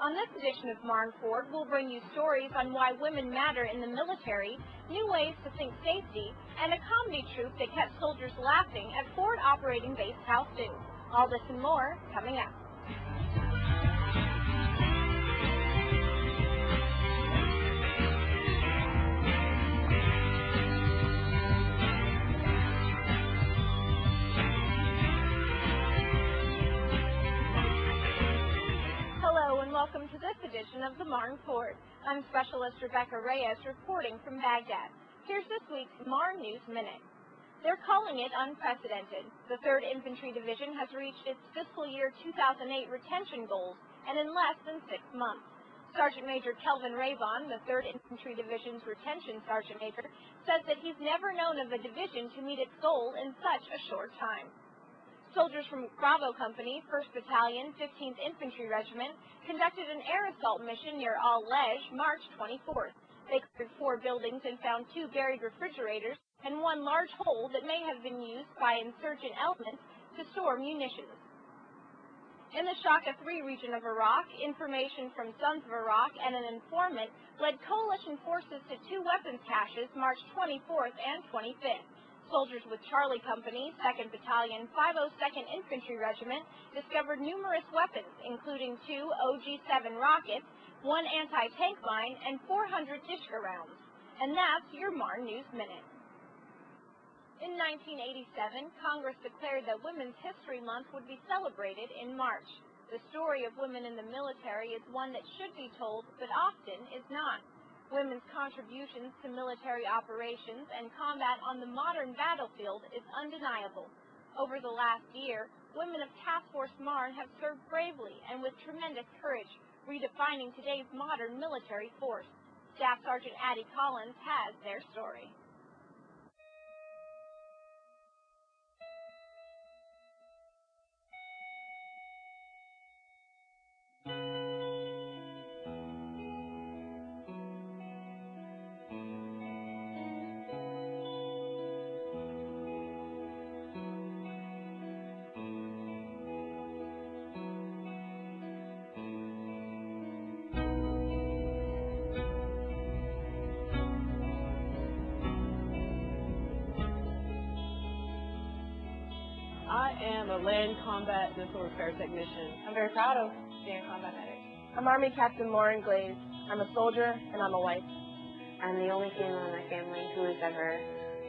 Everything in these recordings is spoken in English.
On this edition of Marne Forward, we'll bring you stories on why women matter in the military, new ways to think safety, and a comedy troupe that kept soldiers laughing at Forward Operating Base Kalsu. All this and more coming up. Welcome to this edition of the Marne Forward. I'm Specialist Rebecka Reyes reporting from Baghdad. Here's this week's Marne News Minute. They're calling it unprecedented. The 3rd Infantry Division has reached its fiscal year 2008 retention goals, and in less than 6 months. Sergeant Major Kelvin Raybon, the 3rd Infantry Division's retention Sergeant Major, says that he's never known of a division to meet its goal in such a short time. Soldiers from Bravo Company, 1st Battalion, 15th Infantry Regiment, conducted an air assault mission near Al-Lej, March 24th. They cleared 4 buildings and found 2 buried refrigerators and 1 large hole that may have been used by insurgent elements to store munitions. In the Shaka 3 region of Iraq, information from Sons of Iraq and an informant led coalition forces to 2 weapons caches March 24th and 25th. Soldiers with Charlie Company, 2nd Battalion, 502nd Infantry Regiment discovered numerous weapons, including 2 OG-7 rockets, 1 anti-tank mine, and 400 Dishka rounds. And that's your Marne News Minute. In 1987, Congress declared that Women's History Month would be celebrated in March. The story of women in the military is one that should be told, but often is not. Women's contributions to military operations and combat on the modern battlefield is undeniable. Over the last year, women of Task Force Marne have served bravely and with tremendous courage, redefining today's modern military force. Staff Sergeant Addie Collins has their story. I am a land combat missile repair technician. I'm very proud of being a combat medic. I'm Army Captain Lauren Glaze. I'm a soldier and I'm a wife. I'm the only female in my family who has ever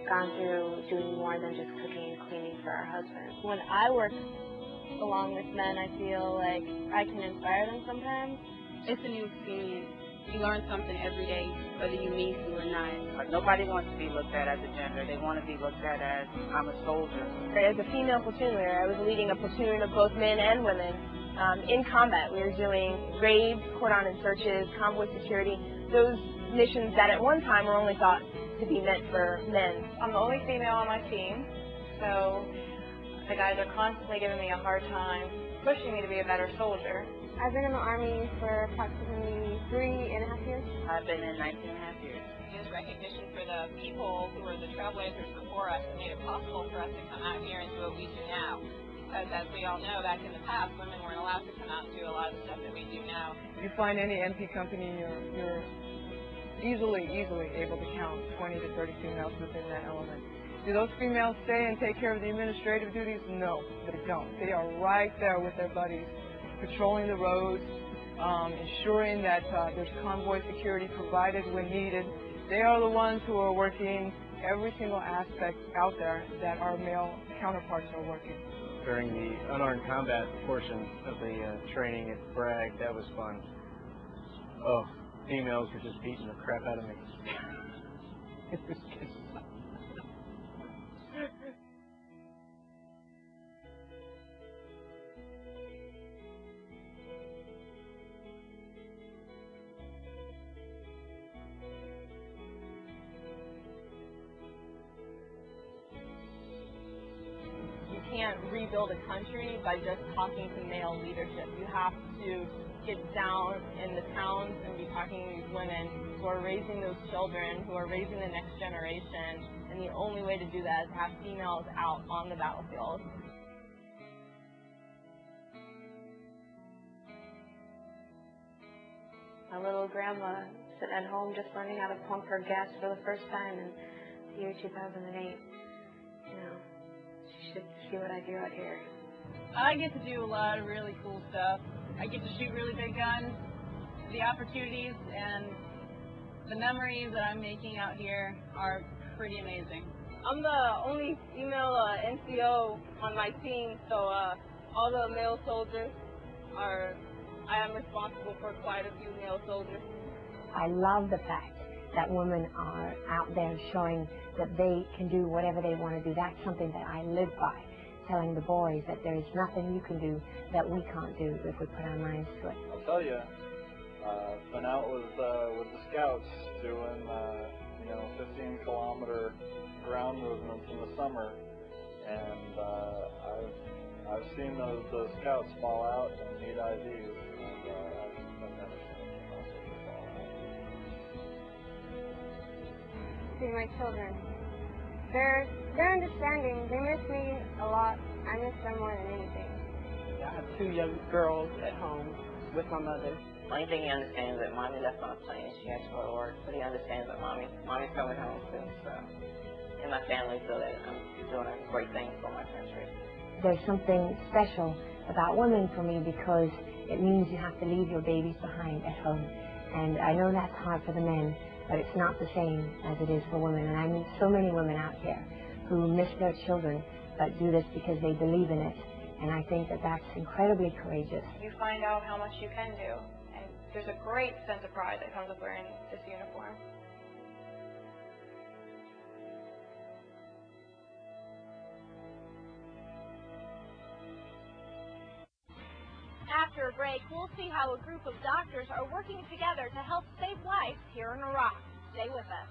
gone through doing more than just cooking and cleaning for our husbands. When I work along with men, I feel like I can inspire them sometimes. It's a new experience. You learn something every day, whether you meet who or not. Nobody wants to be looked at as a gender. They want to be looked at as, I'm a soldier. As a female platoon leader, I was leading a platoon of both men and women. In combat, we were doing raids, cordon and searches, convoy security, those missions that at one time were only thought to be meant for men. I'm the only female on my team, so the guys are constantly giving me a hard time, pushing me to be a better soldier. I've been in the Army for approximately 3.5 years. I've been in 19.5 years. It is recognition for the people who were the trailblazers before us and made it possible for us to come out here and do what we do now. Because as we all know, back in the past, women weren't allowed to come out and do a lot of the stuff that we do now. If you find any MP company, you're easily able to count 20 to 30 females within that element. Do those females stay and take care of the administrative duties? No, they don't. They are right there with their buddies, patrolling the roads, ensuring that there's convoy security provided when needed. They are the ones who are working every single aspect out there that our male counterparts are working. During the unarmed combat portion of the training at Bragg, that was fun. Oh, females were just beating the crap out of me. It was just... You can't rebuild a country by just talking to male leadership. You have to get down in the towns and be talking to these women who are raising those children, who are raising the next generation, and the only way to do that is to have females out on the battlefield. a little grandma sitting at home just learning how to pump her gas for the first time in the year 2008. You know, you should see what I do out here. I get to do a lot of really cool stuff. I get to shoot really big guns. The opportunities and the memories that I'm making out here are pretty amazing. I'm the only female NCO on my team, so all the male soldiers I am responsible for quite a few male soldiers. I love the fact that women are out there showing that they can do whatever they want to do. That's something that I live by, telling the boys that there is nothing you can do that we can't do if we put our minds to it. I'll tell you, been out with the scouts doing 15-kilometer ground movements in the summer, and I've seen the scouts fall out and need IVs, and I've never seen them fall out. See my children. They're understanding. They miss me a lot. I miss them more than anything. I have 2 young girls at home with my mother. Only thing he understands that Mommy left on a plane. She has to go to work, but he understands that Mommy's coming home soon. So, and my family feel that I'm doing a great thing for my country. There's something special about women for me because it means you have to leave your babies behind at home. And I know that's hard for the men, but it's not the same as it is for women. And I meet so many women out here who miss their children but do this because they believe in it. And I think that that's incredibly courageous. You find out how much you can do, and there's a great sense of pride that comes with wearing this uniform. After a break, we'll see how a group of doctors are working together to help save lives here in Iraq. Stay with us.